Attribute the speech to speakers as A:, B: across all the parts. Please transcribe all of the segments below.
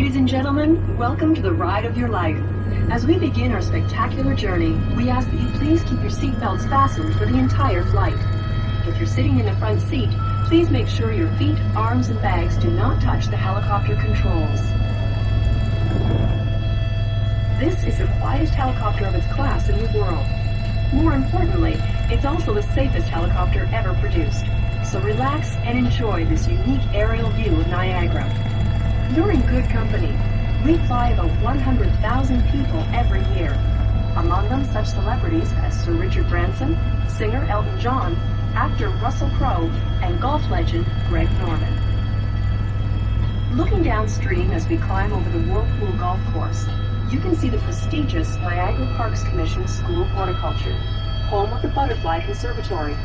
A: Ladies and gentlemen, welcome to the ride of your life. As we begin our spectacular journey, we ask that you please keep your seatbelts fastened for the entire flight. If you're sitting in the front seat, please make sure your feet, arms, and bags do not touch the helicopter controls. This is the quietest helicopter of its class in the world. More importantly, it's also the safest helicopter ever produced. So relax and enjoy this unique aerial view of Niagara. You're in good company. We fly about 100,000 people every year. Among them such celebrities as Sir Richard Branson, singer Elton John, actor Russell Crowe, and golf legend Greg Norman. Looking downstream as we climb over the Whirlpool Golf Course, you can see the prestigious Niagara Parks Commission School of Horticulture, home of the Butterfly Conservatory.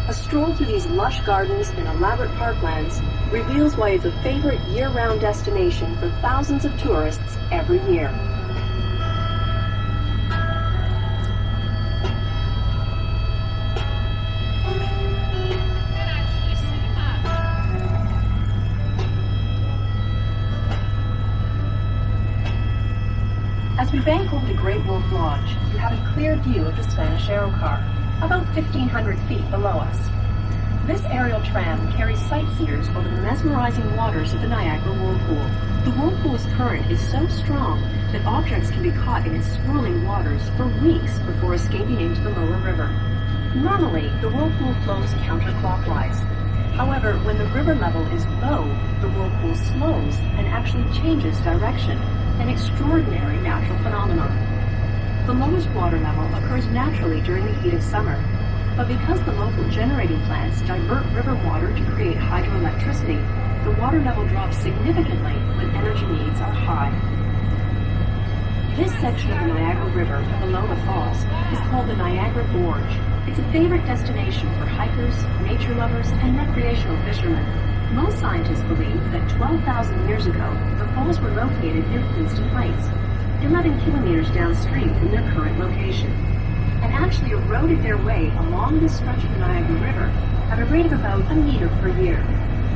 A: A stroll through these lush gardens and elaborate parklands reveals why it's a favorite year-round destination for thousands of tourists every year. As we bank over the Great Wolf Lodge, you have a clear view of the Spanish Aerocar, about 1,500 feet below us. This aerial tram carries sightseers over the mesmerizing waters of the Niagara Whirlpool. The Whirlpool's current is so strong that objects can be caught in its swirling waters for weeks before escaping into the lower river. Normally, the Whirlpool flows counterclockwise. However, when the river level is low, the Whirlpool slows and actually changes direction, an extraordinary natural phenomenon. The lowest water level occurs naturally during the heat of summer, but because the local generating plants divert river water to create hydroelectricity, the water level drops significantly when energy needs are high. This section of the Niagara River below the falls is called the Niagara Gorge. It's a favorite destination for hikers, nature lovers, and recreational fishermen. Most scientists believe that 12,000 years ago, the falls were located near Queenston Heights, 11 kilometers downstream from their current location, and actually eroded their way along this stretch of the Niagara River at a rate of about a meter per year.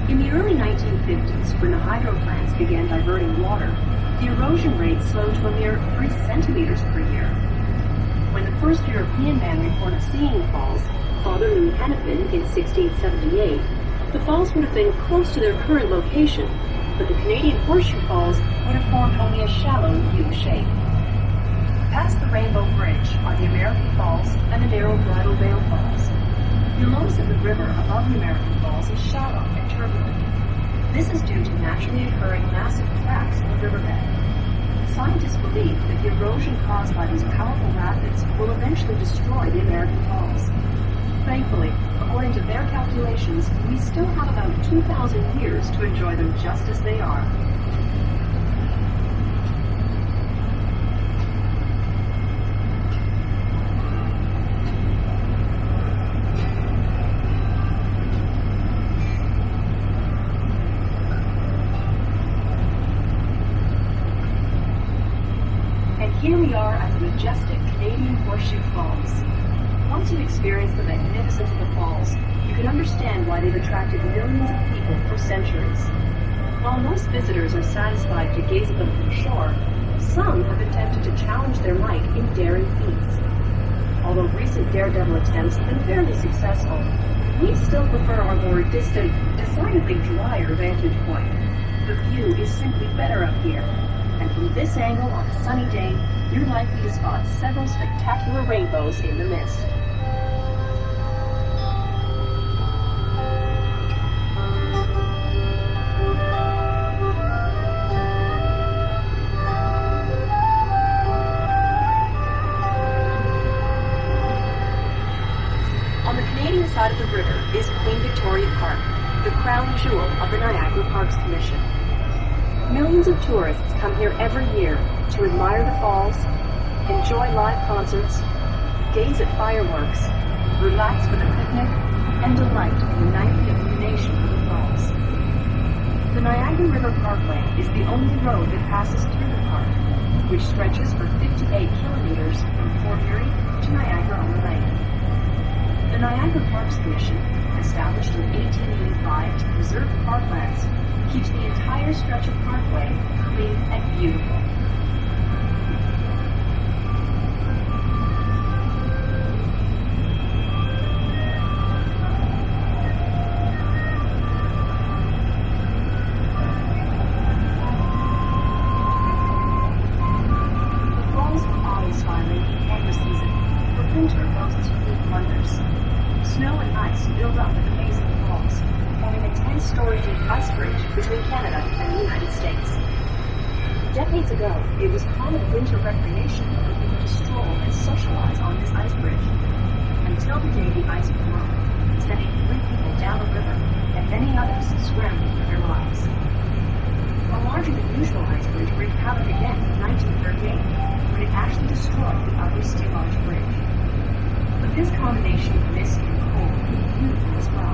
A: In the early 1950s, when the hydro plants began diverting water, the erosion rate slowed to a mere 3 centimeters per year. When the first European man reported seeing the falls, Father Louis Hennepin, in 1678, the falls would have been close to their current location, but the Canadian Horseshoe Falls would have formed only a shallow U shape. Past the Rainbow Bridge are the American Falls and the narrow Bridal Veil Falls. You'll notice that the river above the American Falls is shallow and turbulent. This is due to naturally occurring massive cracks in the riverbed. Scientists believe that the erosion caused by these powerful rapids will eventually destroy the American Falls. Thankfully, according to their calculations, we still have about 2,000 years to enjoy them just as they are. And here we are at the majestic Canadian Horseshoe Falls. Once you've experienced the magnificence of the falls, you can understand why they've attracted millions of people for centuries. While most visitors are satisfied to gaze at them from shore, some have attempted to challenge their might in daring feats. Although recent daredevil attempts have been fairly successful, we still prefer our more distant, decidedly drier vantage point. The view is simply better up here, and from this angle on a sunny day, you're likely to spot several spectacular rainbows in the mist. On the Canadian side of the river is Queen Victoria Park, the crown jewel of the Niagara Parks Commission. Millions of tourists come here every year to admire the falls, enjoy live concerts, gaze at fireworks, relax with a picnic, and delight in the nightly illumination of the falls. The Niagara River Parkway is the only road that passes through the park, which stretches for 58 kilometers from Fort Erie to Niagara-on-the-Lake. The Niagara Parks Commission, established in 1885 to preserve the parklands, keeps the entire stretch of parkway clean and beautiful. The falls are always smiling in every season, but winter boasts unique wonders. Snow and ice build up at the base of the falls, forming a 10-story deep ice bridge between Canada and the United States. Decades ago, it was common winter recreation for people to stroll and socialize on this ice bridge, until the day the ice broke, sending 3 people down the river and many others scrambling for their lives. A larger than usual ice bridge wreaked havoc again in 1938, when it actually destroyed the Upper Steelage Bridge. But this combination of mist and cold can be beautiful as well.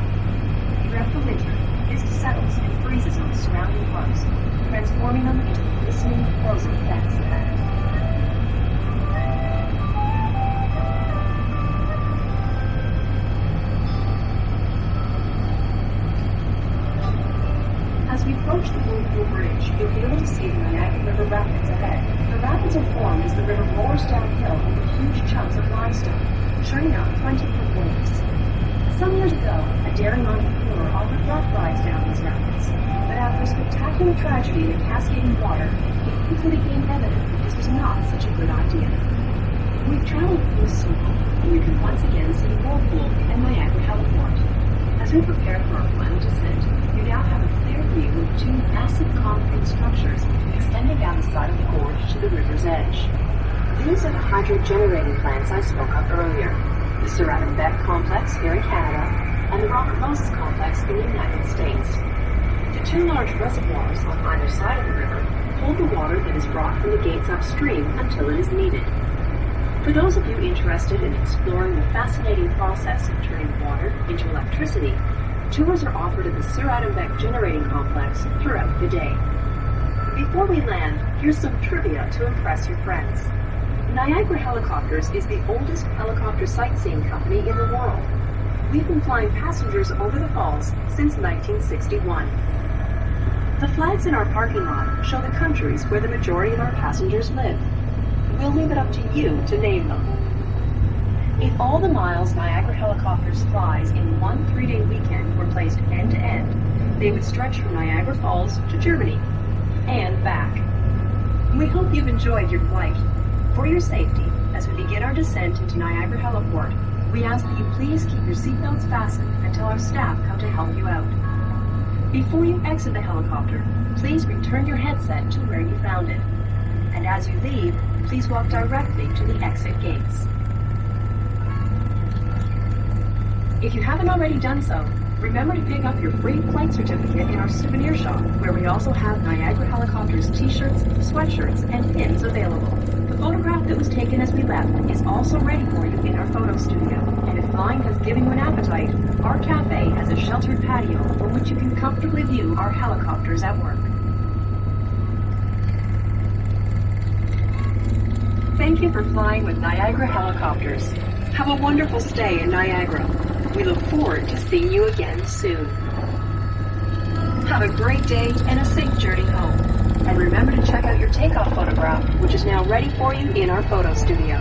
A: Throughout the winter, mist settles and freezes on the surrounding parks, transforming them into glistening, frozen fantasyland. As we approach the Whirlpool Bridge, you'll be able to see the Niagara River rapids ahead. The rapids are formed as the river roars downhill over huge chunks of limestone, churning out plentiful waves. Some years ago, a daring entrepreneur offered rough rides down these rapids, but after a spectacular tragedy in the cascading water, it quickly became evident that this was not such a good idea. We've traveled through a circle, and you can once again see Whirlpool and Niagara Helicopter. As we prepare for our final descent, you now have a clear view of 2 massive concrete structures extending down the side of the gorge to the river's edge. These are the hydro-generating plants I spoke of earlier, the Sir Adam Beck Complex here in Canada, and the Robert Moses Complex in the United States. The 2 large reservoirs on either side of the river hold the water that is brought from the gates upstream until it is needed. For those of you interested in exploring the fascinating process of turning water into electricity, tours are offered at the Sir Adam Beck Generating Complex throughout the day. Before we land, here's some trivia to impress your friends. Niagara Helicopters is the oldest helicopter sightseeing company in the world. We've been flying passengers over the falls since 1961. The flags in our parking lot show the countries where the majority of our passengers live. We'll leave it up to you to name them. If all the miles Niagara Helicopters flies in one 3-day weekend were placed end-to-end, they would stretch from Niagara Falls to Germany and back. We hope you've enjoyed your flight. For your safety, as we begin our descent into Niagara Heliport, we ask that you please keep your seatbelts fastened until our staff come to help you out. Before you exit the helicopter, please return your headset to where you found it. And as you leave, please walk directly to the exit gates. If you haven't already done so, remember to pick up your free flight certificate in our souvenir shop, where we also have Niagara Helicopters t-shirts, sweatshirts, and pins available. The photograph that was taken as we left is also ready for you in our photo studio. And if flying has given you an appetite, our cafe has a sheltered patio from which you can comfortably view our helicopters at work. Thank you for flying with Niagara Helicopters. Have a wonderful stay in Niagara. We look forward to seeing you again soon. Have a great day and a safe journey home. And remember to check out your takeoff photograph, which is now ready for you in our photo studio.